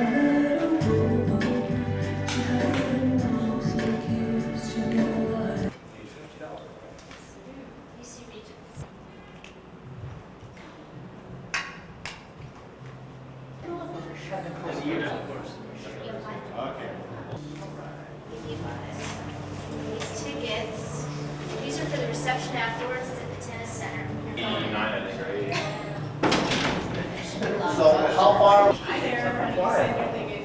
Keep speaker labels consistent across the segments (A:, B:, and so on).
A: These tickets, these are for the reception afterwards at the tennis center.
B: 89, I think, right?
C: So how far?
A: Hi there.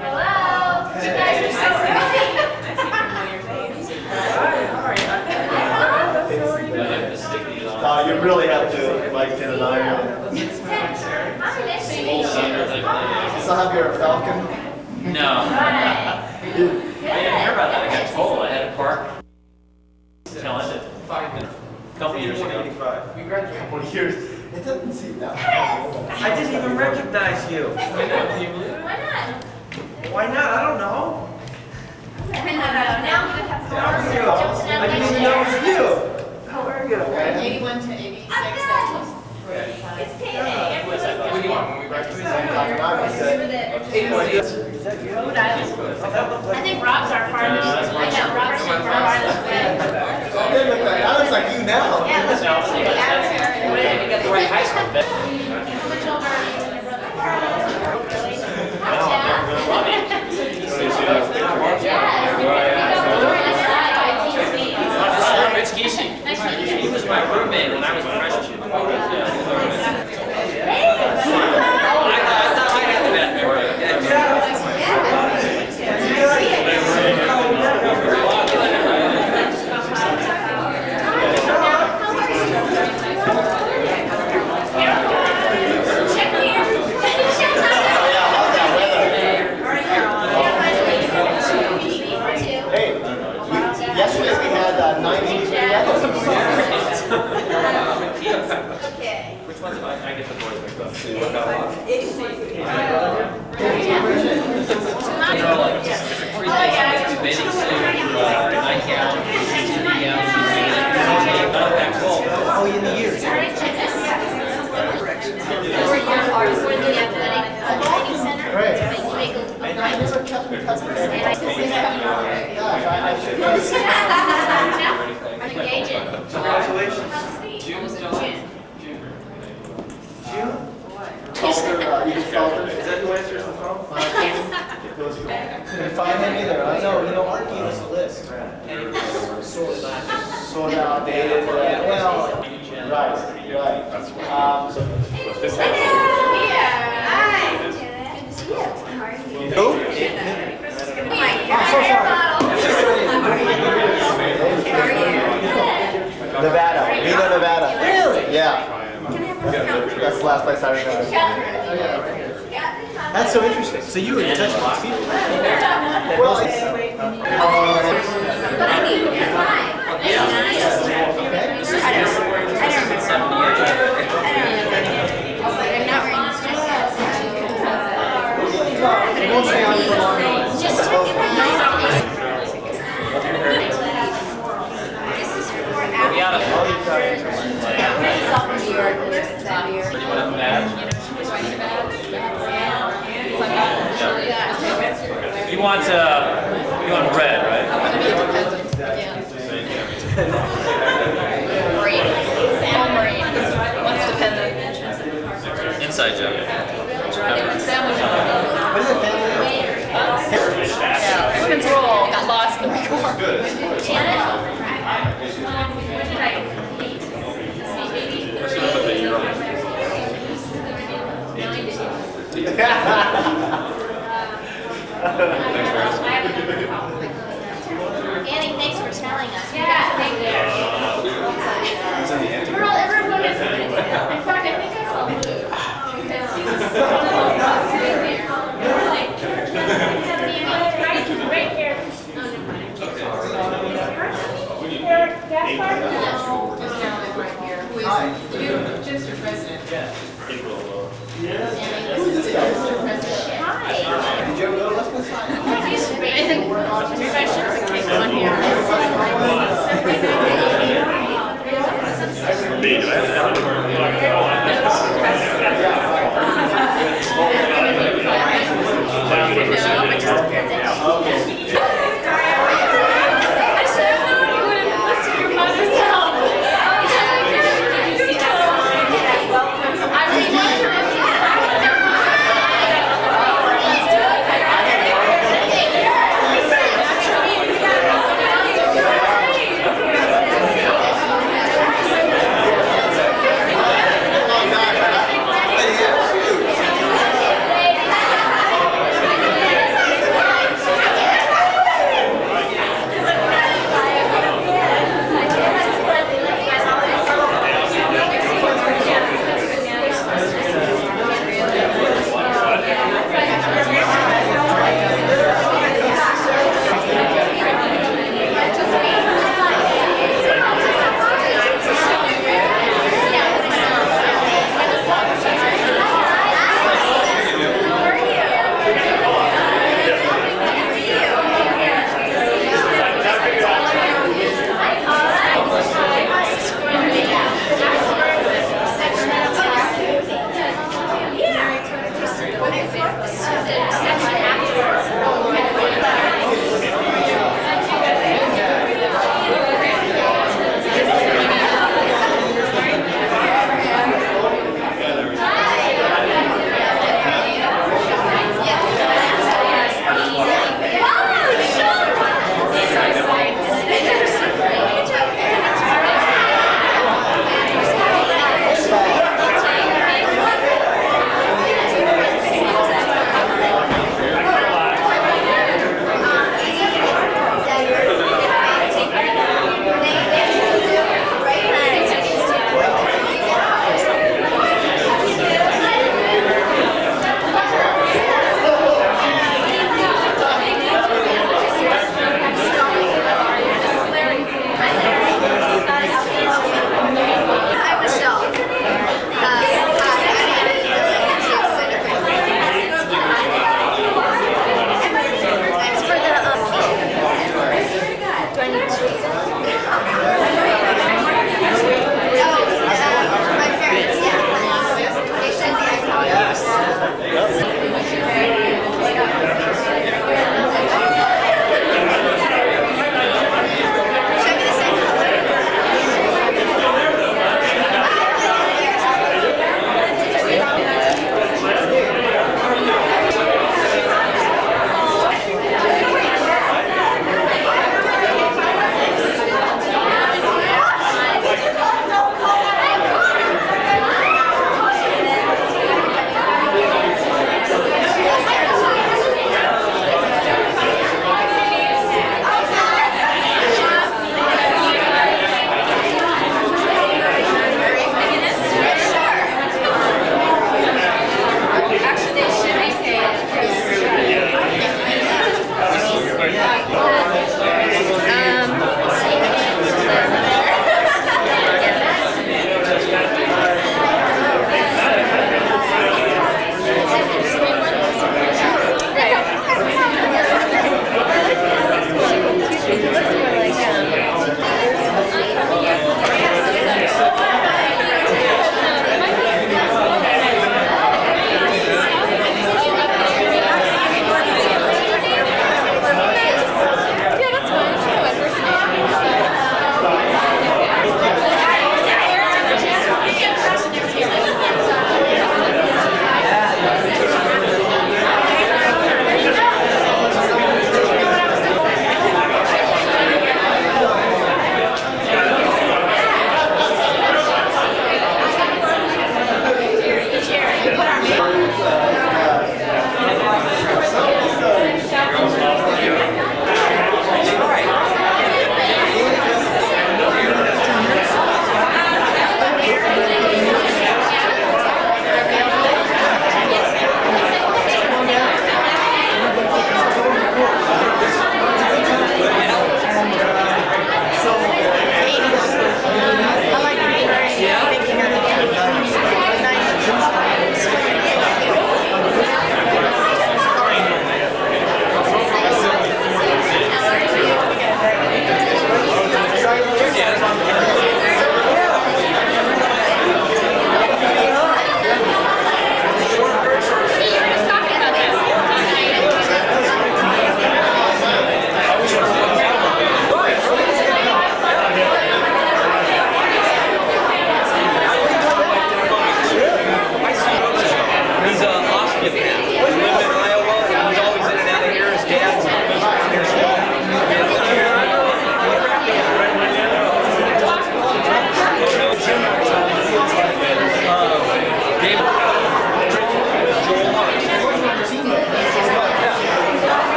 A: Hello. You guys are so early.
C: You really have to like get an iron.
A: Hi, nice to meet you.
C: You still have your Falcon?
B: No. I didn't hear about that. I got told I had to park. Tell it. A couple years ago.
C: We graduated 20 years. It doesn't seem that long.
D: I didn't even recognize you.
A: Why not?
D: Why not? I don't know.
A: Now I'm gonna have
D: How are you?
A: jumping out
D: I
A: of my
D: didn't even know it was
A: chair.
D: you. How are you?
E: 81 to 86, that was
A: It's payday.
B: What do you want when we graduate?
D: Is that you?
A: Rhode Island. I think Rob's our farthest. I know, Rob's our farthest away.
C: That looks like you now.
A: Yeah, let's go to the after.
B: We got the right high school.
A: Switch over to your brother Carl. Really? Hi,
B: Rich Gishi. He was my roommate when I was a freshman. I thought I had the best
C: Yesterday we had 90 degree weather.
A: Okay.
B: Which one's I get the boys mixed up. Bathing suit, nightgown, TV gown,
D: Oh, in the years. Congratulations. June?
C: Is
D: that who answers the phone?
C: Couldn't find him either. I know, Art gave us a list. And it was sort of outdated. Well, right.
B: This
C: Nevada. Reno, Nevada. Really? Yeah. That's the last place I remember.
D: That's so interesting. So you were in touch with these people?
C: Well, it won't stay on for long.
A: Just check it out.
B: We got a You want red, right? Inside joke.
C: What is it, family?
E: Yeah, women's roll got lost in the record.
A: Annie, thanks for telling us. Yeah, thank you. Everyone is. In fact, I think I saw Luke. Right here.
E: Jim's your president.
C: Yeah.
E: Who's this guy?
A: Hi.
C: Did you ever go to West Coast?
A: Used to be. Maybe I should have taken one here.
B: Me, do I have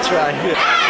C: That's right.
A: Yeah.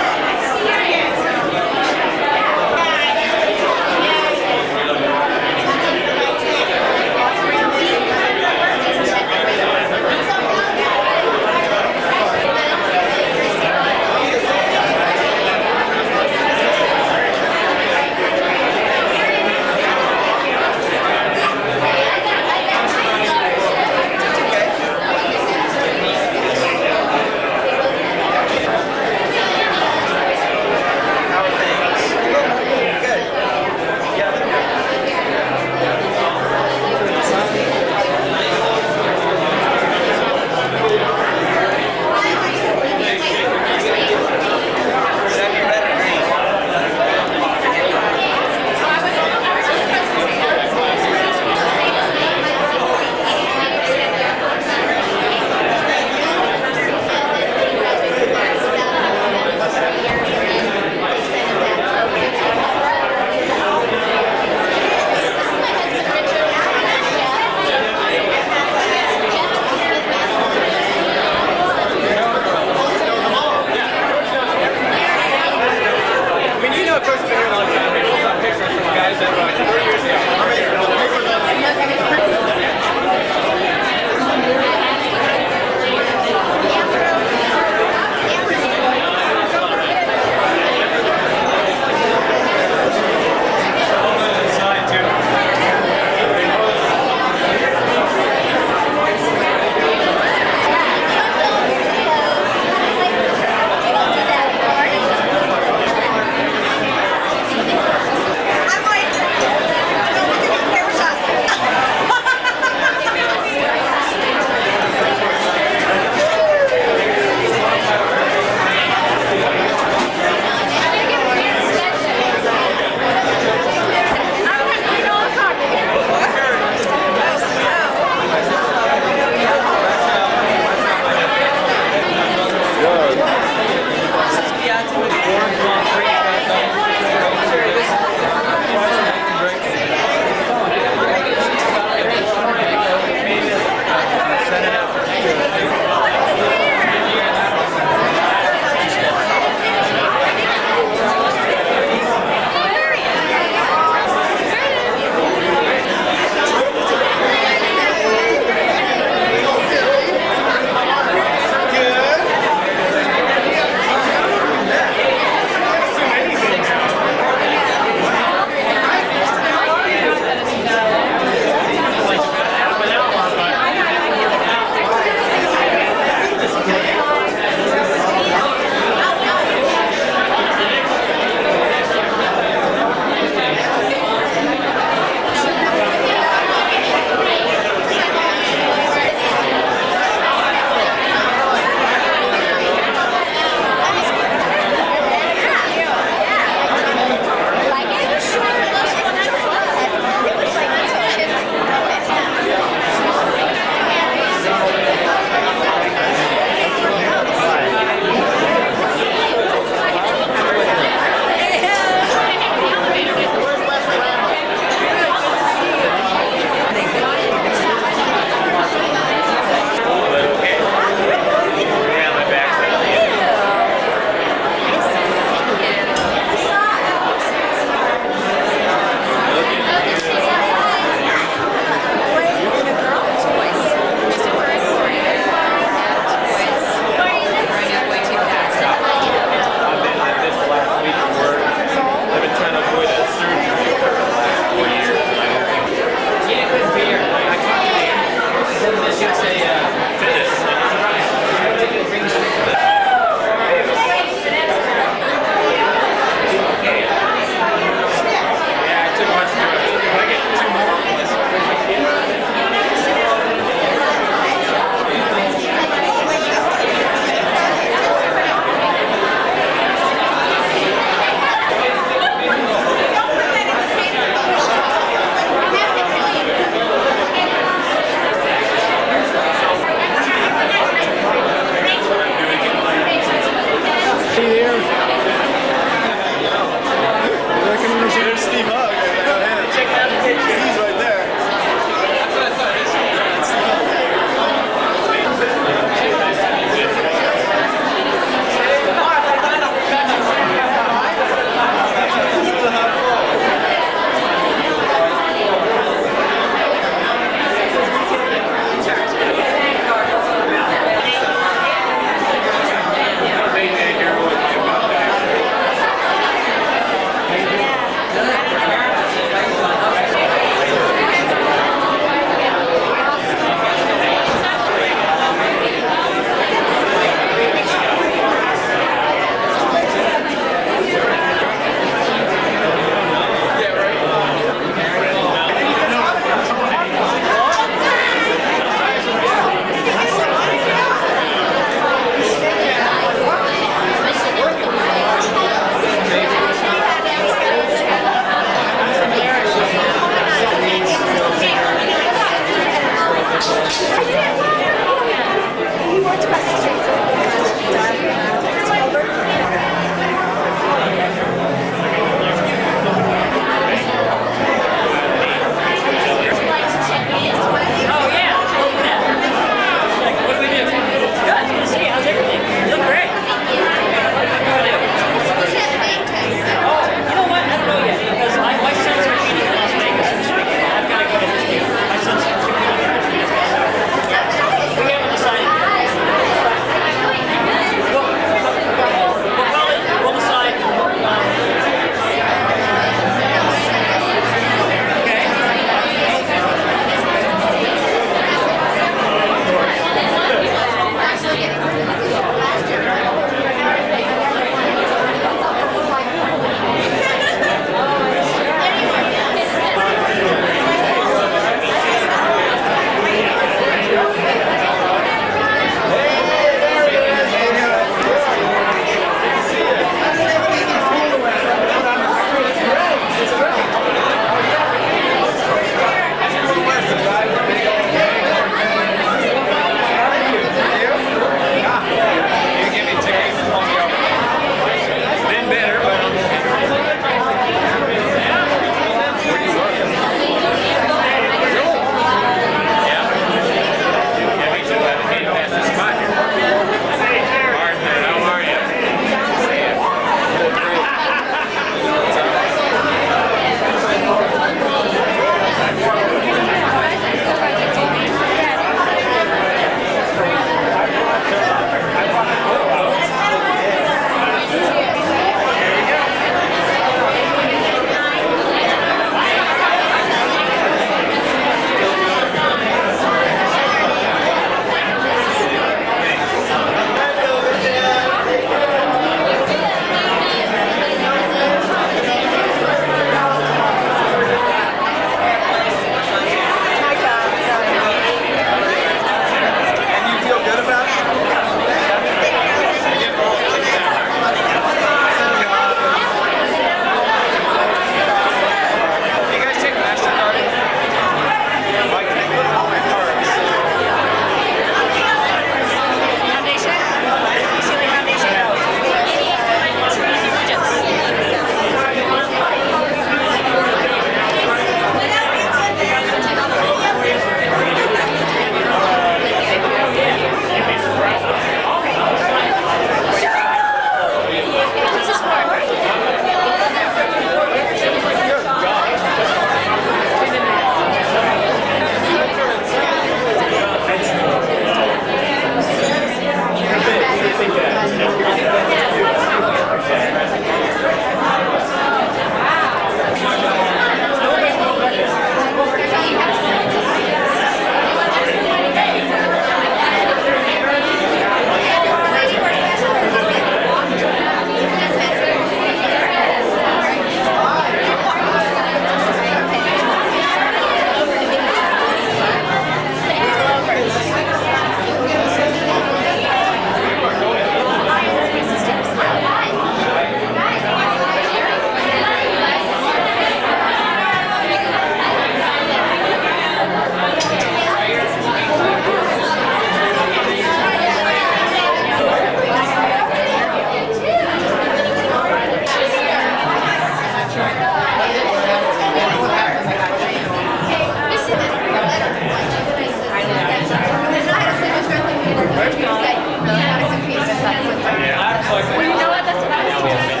E: You know what? That's what I was saying.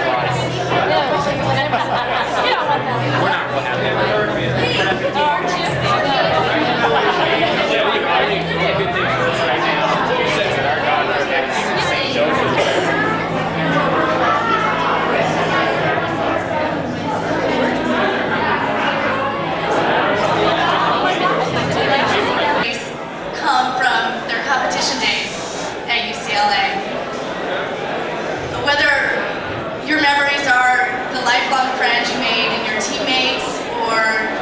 E: You don't want that.
B: We're not real happy about it.
E: Oh, aren't you?
B: A good thing for us right now is that our daughter is actually St. Joseph.
F: Come from their competition days at UCLA. Whether your memories are the lifelong friends you made and your teammates, or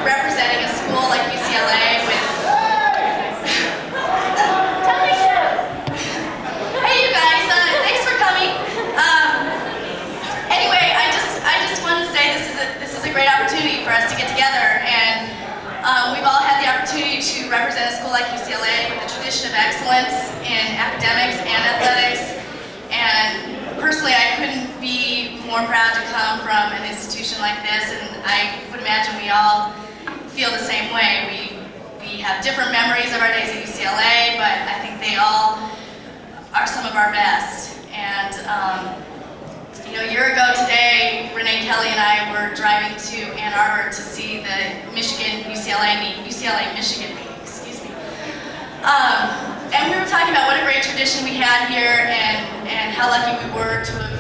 F: representing a school like UCLA with hey you guys, thanks for coming. Anyway, I just want to say this is a great opportunity for us to get together, and we've all had the opportunity to represent a school like UCLA with a tradition of excellence in academics and athletics. And personally, I couldn't be more proud to come from an institution like this, and I would imagine we all feel the same way. We have different memories of our days at UCLA, but I think they all are some of our best. And you know, a year ago today, Renee Kelly and I were driving to Ann Arbor to see the UCLA-Michigan meet, excuse me. And we were talking about what a great tradition we had here, and how lucky we were to have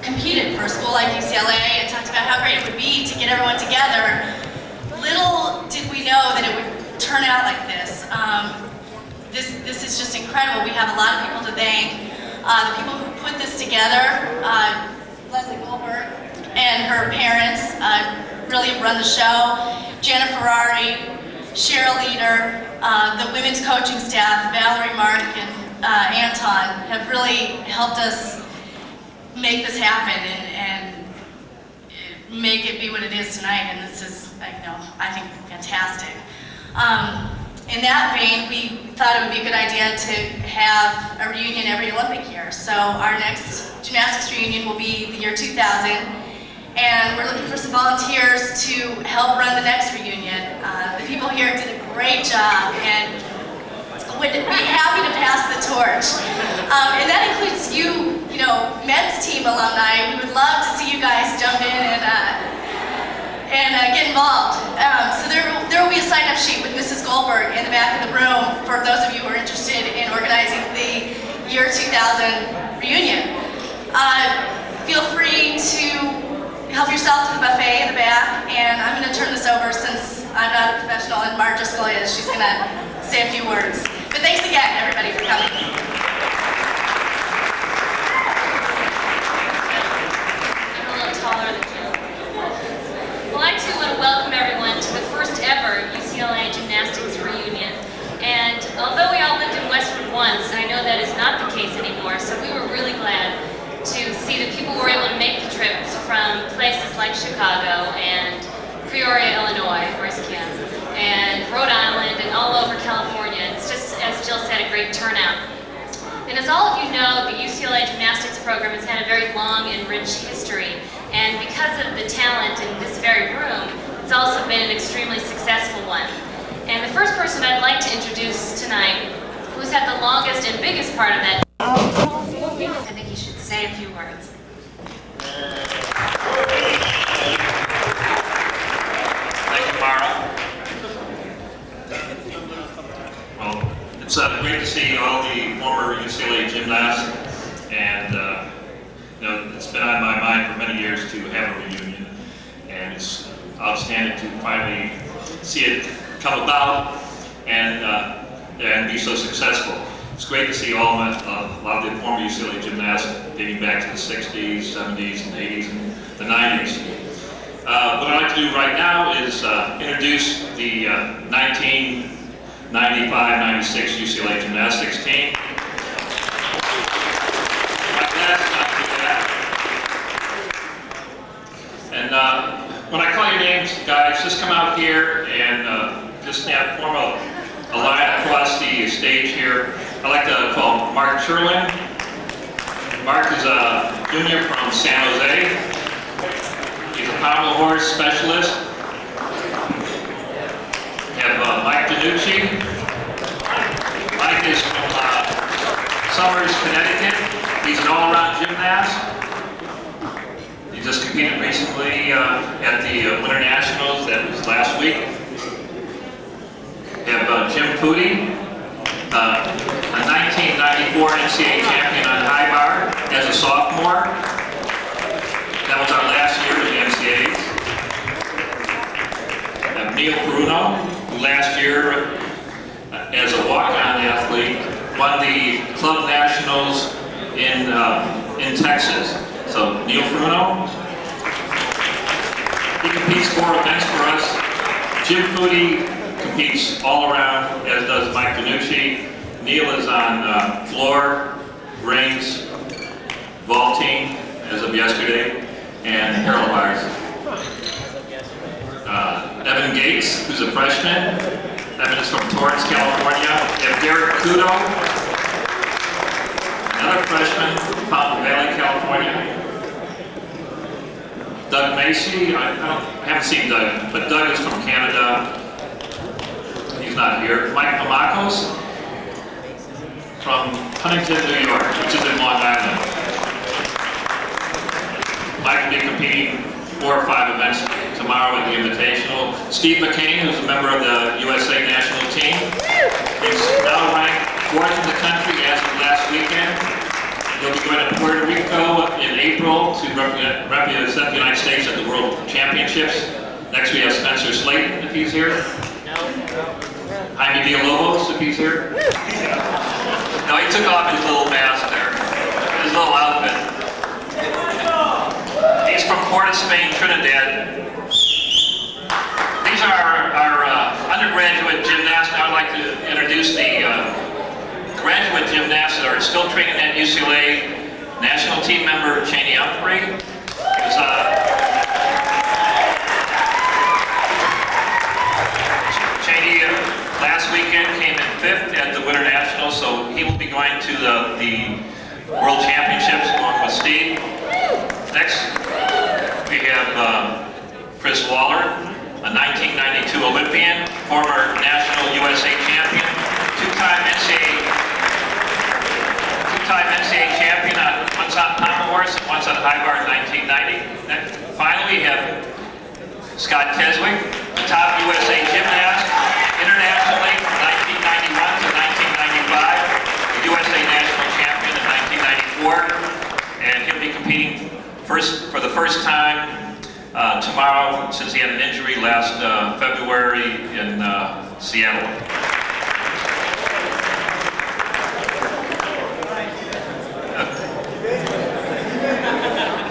F: competed for a school like UCLA, and talked about how great it would be to get everyone together. Little did we know that it would turn out like this. This is just incredible. We have a lot of people to thank. The people who put this together, Leslie Goldberg and her parents really run the show. Jana Ferrari, Cheryl Leader, the women's coaching staff, Valerie, Mark, and Anton have really helped us make this happen and make it be what it is tonight. And this is, I think, fantastic. In that vein, we thought it would be a good idea to have a reunion every Olympic year. So our next gymnastics reunion will be the year 2000, and we're looking for some volunteers to help run the next reunion. The people here did a great job and would be happy to pass the torch. And that includes you men's team alumni. We would love to see you guys jump in and get involved. So there will be a sign-up sheet with Mrs. Goldberg in the back of the room for those of you who are interested in organizing the year 2000 reunion. Feel free to help yourself to the buffet in the back, and I'm going to turn this over, since I'm not a professional and Mark Driscoll is. She's going to say a few words. But thanks again, everybody, for coming.
G: I'm a little taller than you. Well, I too want to welcome everyone to the first ever UCLA Gymnastics reunion. And although we all lived in Westwood once, I know that is not the case anymore, so we were really glad to see that people were able to make the trips from places like Chicago and Peoria, Illinois, where's Kim, and Rhode Island and all over California. It's just, as Jill said, a great turnout. And as all of you know, the UCLA Gymnastics program has had a very long and rich history. And because of the talent in this very room, it's also been an extremely successful one. And the first person I'd like to introduce tonight, who's had the longest and biggest part of that, I think he should say a few words.
H: Thank you, Mara. Well, it's great to see all the former UCLA gymnasts, and it's been on my mind for many years to have a reunion, and it's outstanding to finally see it come about and be so successful. It's great to see a lot of the former UCLA gymnasts dating back to the 60s, 70s, and 80s, and the 90s. What I'd like to do right now is introduce the 1995-96 UCLA gymnastics team. And when I call your names, guys, just come out here and just form a line across the stage here. I'd like to call Mark Sherlin. Mark is a junior from San Jose. He's a pommel horse specialist. We have Mike DiNucci. Mike is from Somers, Connecticut. He's an all-around gymnast. He just competed recently at the Winter Nationals. That was last week. We have Jim Foodie, a 1994 NCAA champion on high bar as a sophomore. That was our last year in the NCAAs. We have Neil Bruno, who last year as a walk-on athlete won the club nationals in Texas. So Neil Bruno, he competes 4 events for us. Jim Foodie competes all around, as does Mike Benucci. Neil is on floor, rings, vaulting as of yesterday, and Harold bars. Evan Gates, who's a freshman. Evan is from Torrance, California. We have Derek Kudo, another freshman from Fountain Valley, California. Doug Macy, I haven't seen Doug, but Doug is from Canada. He's not here. Mike Pamakos from Huntington, New York, which is in Long Island. Mike will be competing 4 or 5 events tomorrow at the Invitational. Steve McCain, who's a member of the USA national team, is now ranked 4th in the country as of last weekend. He'll be going to Puerto Rico in April to represent the United States at the World Championships. Next we have Spencer Slayton, if he's here. Jaime Villalobos, if he's here. No, he took off his little mask there, his little outfit. He's from Port of Spain, Trinidad. These are our undergraduate gymnasts. Now I'd like to introduce the graduate gymnasts that are still training at UCLA. National team member Cheney Humphrey. Cheney last weekend came in 5th at the Winter Nationals, so he will be going to the World Championships along with Steve. Next, we have Chris Waller, a 1992 Olympian, former national USA champion, two-time NCAA champion, once on pommel horse and once on high bar in 1990. Then finally, we have Scott Keswick, the top USA gymnast internationally from 1991 to 1995, the USA national champion in 1994, and he'll be competing for the first time tomorrow, since he had an injury last February in Seattle.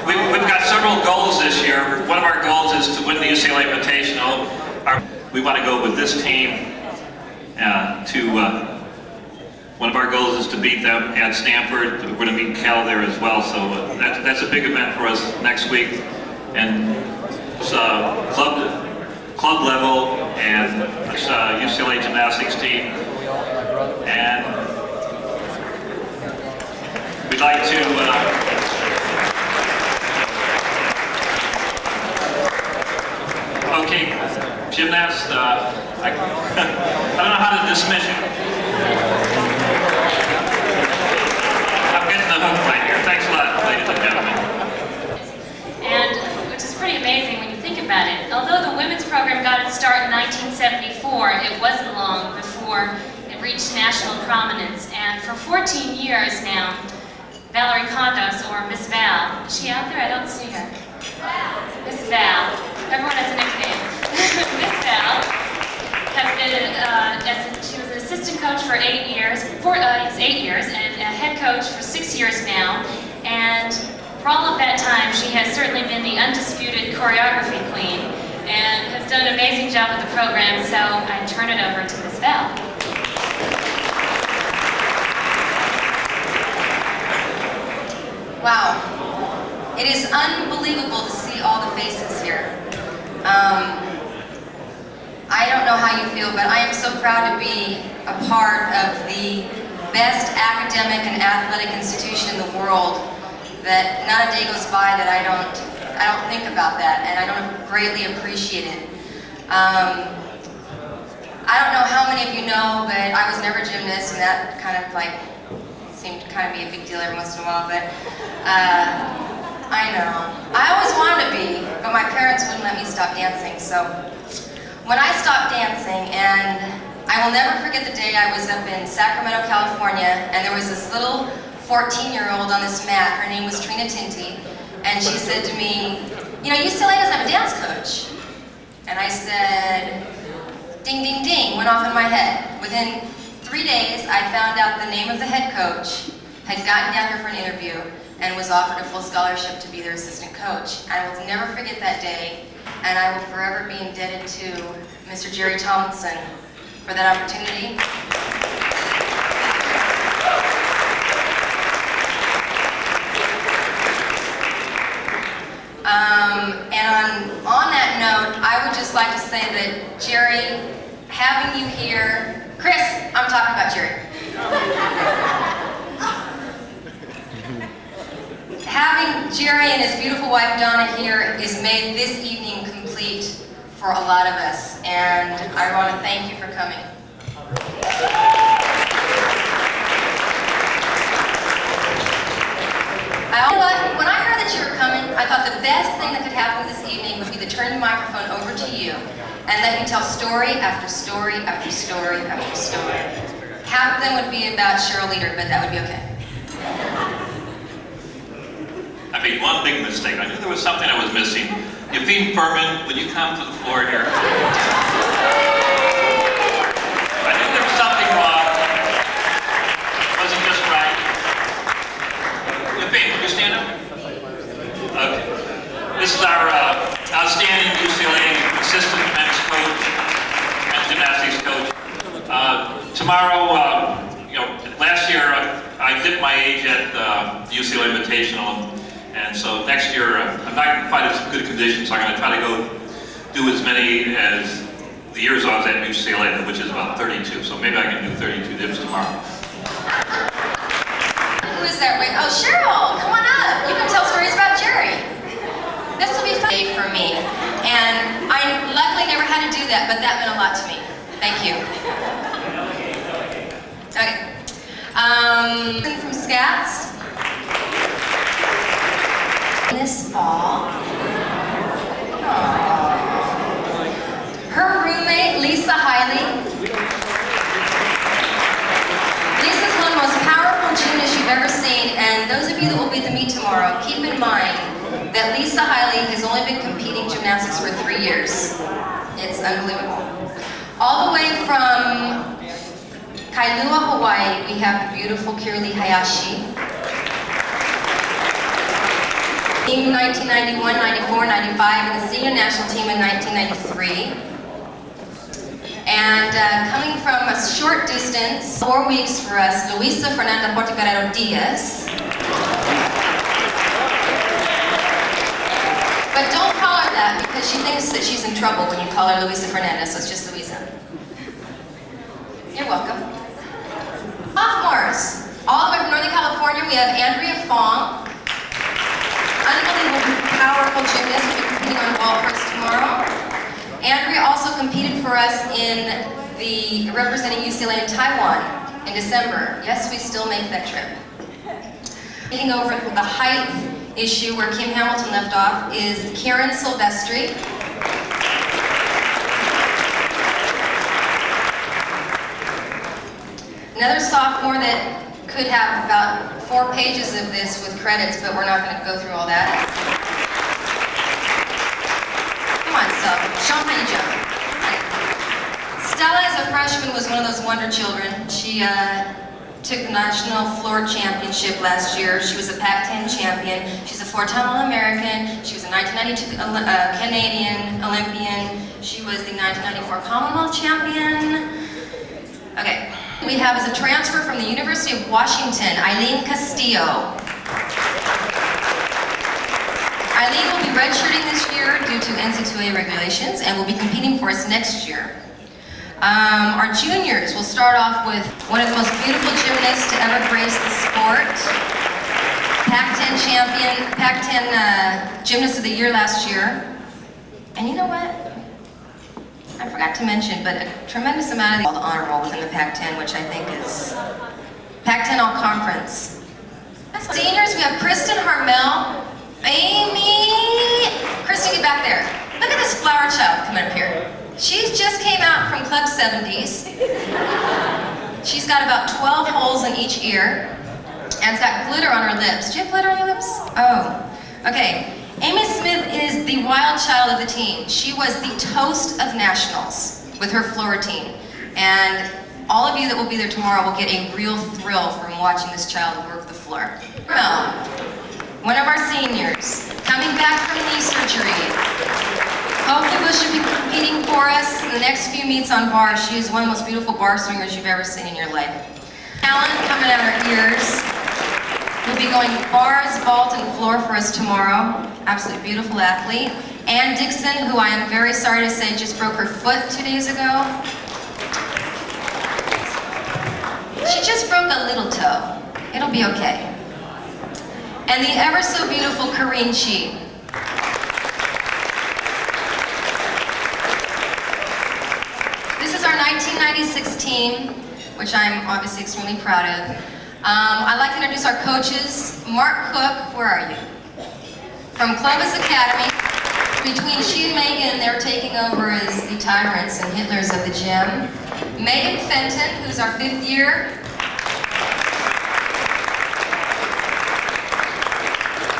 H: We've got several goals this year. One of our goals is to win the UCLA Invitational. We want to go with this team one of our goals is to beat them at Stanford. We're going to meet Cal there as well, so that's a big event for us next week. And it's club level, and it's UCLA gymnastics team. And we'd like to okay, gymnasts, I don't know how to dismiss you. I'm getting the hook right here. Thanks a lot, ladies and gentlemen.
G: And which is pretty amazing when you think about it. Although the women's program got its start in 1974, it wasn't long before it reached national prominence. And for 14 years now, Valerie Condos, or Miss Val, is she out there? I don't see her. Miss Val. Everyone has a nickname. Miss Val has been, she was an assistant coach for 8 years, 8 years, and a head coach for 6 years now. And for all of that time, she has certainly been the undisputed choreography queen and has done an amazing job with the program, so I turn it over to Miss Val.
I: Wow. It is unbelievable to see all the faces here. I don't know how you feel, but I am so proud to be a part of the best academic and athletic institution in the world that not a day goes by that I don't think about that, and I don't greatly appreciate it. I don't know how many of you know, but I was never a gymnast, and that kind of like seemed to kind of be a big deal every once in a while, but I know. I always wanted to be, but my parents wouldn't let me stop dancing, so when I stopped dancing, and I will never forget the day I was up in Sacramento, California, and there was this little 14-year-old on this mat. Her name was Trina Tinty, and she said to me, you know, UCLA doesn't have a dance coach. And I said, ding, ding, ding, went off in my head. Within 3 days, I found out the name of the head coach, had gotten down here for an interview, and was offered a full scholarship to be their assistant coach. I will never forget that day, and I will forever be indebted to Mr. Jerry Tomlinson for that opportunity. And on that note, I would just like to say that Jerry, having you here, Chris, I'm talking about Jerry. Having Jerry and his beautiful wife Donna here is made this evening complete for a lot of us, and I want to thank you for coming. When I heard that you were coming, I thought the best thing that could happen this evening would be to turn the microphone over to you and let you tell story after story after story after story. Half of them would be about Cheryl Leader, but that would be okay.
H: I made one big mistake. I knew there was something I was missing. Yvonne Furman, would you come to the floor here? I knew there was something wrong. Wasn't just right. Yvonne, would you stand up? Okay. This is our outstanding UCLA assistant men's coach and gymnastics coach. Tomorrow, last year I dipped my age at the UCLA Invitational. And so next year, I'm not in quite as good condition, so I'm going to try to go do as many as the years I was at UCLA, which is about 32. So maybe I can do 32 dips tomorrow.
I: Who is that? Wait, oh, Cheryl, come on up. You can tell stories about Jerry. This will be fun for me. And I luckily never had to do that, but that meant a lot to me. Thank you. Okay. From Scats. This fall. Aww. Her roommate, Lisa Hiley. Lisa's one of the most powerful gymnasts you've ever seen, and those of you that will be at the meet tomorrow, keep in mind that Lisa Hiley has only been competing gymnastics for 3 years. It's unbelievable. All the way from Kailua, Hawaii, we have the beautiful Kirli Hayashi. Team 1991, 94, 95, and the senior national team in 1993. And coming from a short distance, 4 weeks for us, Luisa Fernanda Portocarrero Diaz. But don't call her that because she thinks that she's in trouble when you call her Luisa Fernanda, so it's just Luisa. You're welcome. Sophomores, all the way from Northern California, we have Andrea Fong. Unbelievable, powerful gymnast will be competing on wall first tomorrow. Andrea also competed for us in the representing UCLA in Taiwan in December. Yes, we still make that trip. Taking over the height issue where Kim Hamilton left off is Karen Silvestri. Another sophomore that could have about 4 pages of this with credits, but we're not going to go through all that. Come on, Stella. Show them how you jump. Stella, as a freshman, was one of those wonder children. She took the National Floor Championship last year. She was a Pac-10 champion. She's a 4-time All-American. She was a 1992 Canadian Olympian. She was the 1994 Commonwealth champion. Okay. We have as a transfer from the University of Washington, Eileen Castillo. Eileen will be redshirting this year due to NCAA regulations and will be competing for us next year. Our juniors will start off with one of the most beautiful gymnasts to ever grace the sport. Pac-10 champion, Pac-10 Gymnast of the Year last year. And you know what? I forgot to mention, but a tremendous amount of the honor roll within the Pac-10, which I think is Pac-10 All-Conference. Seniors, we have Kristen Harmel, Amy. Kristen, get back there. Look at this flower child coming up here. She just came out from Club 70s. She's got about 12 holes in each ear, and it's got glitter on her lips. Do you have glitter on your lips? Oh, okay. Amy Smith is the wild child of the team. She was the toast of nationals with her floor routine. And all of you that will be there tomorrow will get a real thrill from watching this child work the floor. Well, one of our seniors, coming back from knee surgery. Hopefully she'll be competing for us in the next few meets on bars. She is one of the most beautiful bar swingers you've ever seen in your life. Talent coming out her ears. Will be going bars, vault, and floor for us tomorrow. Absolutely beautiful athlete. Ann Dixon, who I am very sorry to say just broke her foot 2 days ago. She just broke a little toe. It'll be okay. And the ever so beautiful Kareen Chi. This is our 1996 team, which I'm obviously extremely proud of. I'd like to introduce our coaches. Mark Cook, where are you? From Clovis Academy. Between she and Megan, they're taking over as the tyrants and Hitlers of the gym. Megan Fenton, who's our 5th year.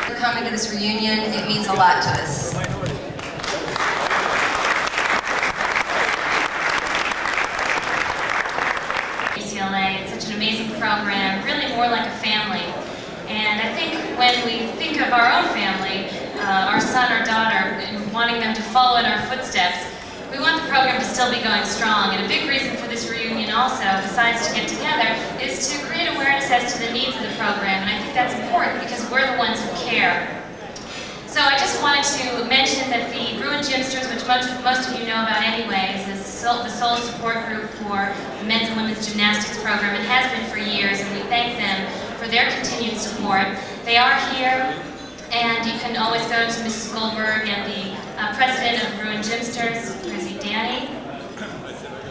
I: For coming to this reunion, it means a lot to us.
G: UCLA, it's such an amazing program, really more like a family. And I think when we think of our own family, our son or daughter, and wanting them to follow in our footsteps, we want the program to still be going strong. And a big reason for this reunion also, besides to get together, is to create awareness as to the needs of the program. And I think that's important because we're the ones who care. So I just wanted to mention that the Bruin Gymsters, which most of you know about anyways, is the sole support group for the men's and women's gymnastics program and has been for years, and we thank them for their continued support. They are here, and you can always go to Mrs. Goldberg and the president of the Bruin Gymsters. Is he Danny?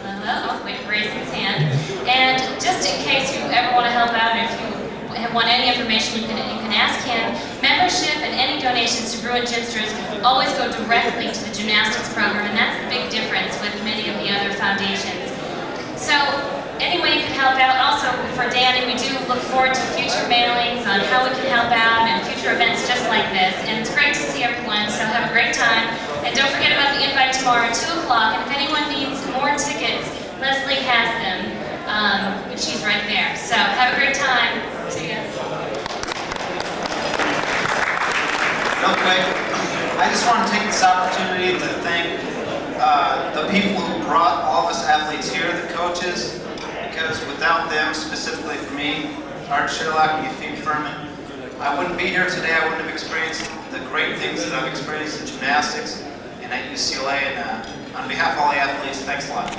G: Hello? Oh, wait, raise his hand. And just in case you ever want to help out, or if you want any information, you can ask him. Membership and any donations to Bruin Gymsters always go directly to the gymnastics program, and that's the big difference with many of the other foundations. So, any way you can help out. Also, for Danny, we do look forward to future mailings on how we can help out and future events just like this. And it's great to see everyone, so have a great time. And don't forget about the invite tomorrow at 2 o'clock. And if anyone needs more tickets, Leslie has them. She's right there. So have a great time. See ya.
C: Real quick, I just want to take this opportunity to thank the people who brought all of us athletes here, the coaches, because without them, specifically for me, Art Sherlock and Yafim Furman, I wouldn't be here today. I wouldn't have experienced the great things that I've experienced in gymnastics and at UCLA. And on behalf of all the athletes, thanks a lot.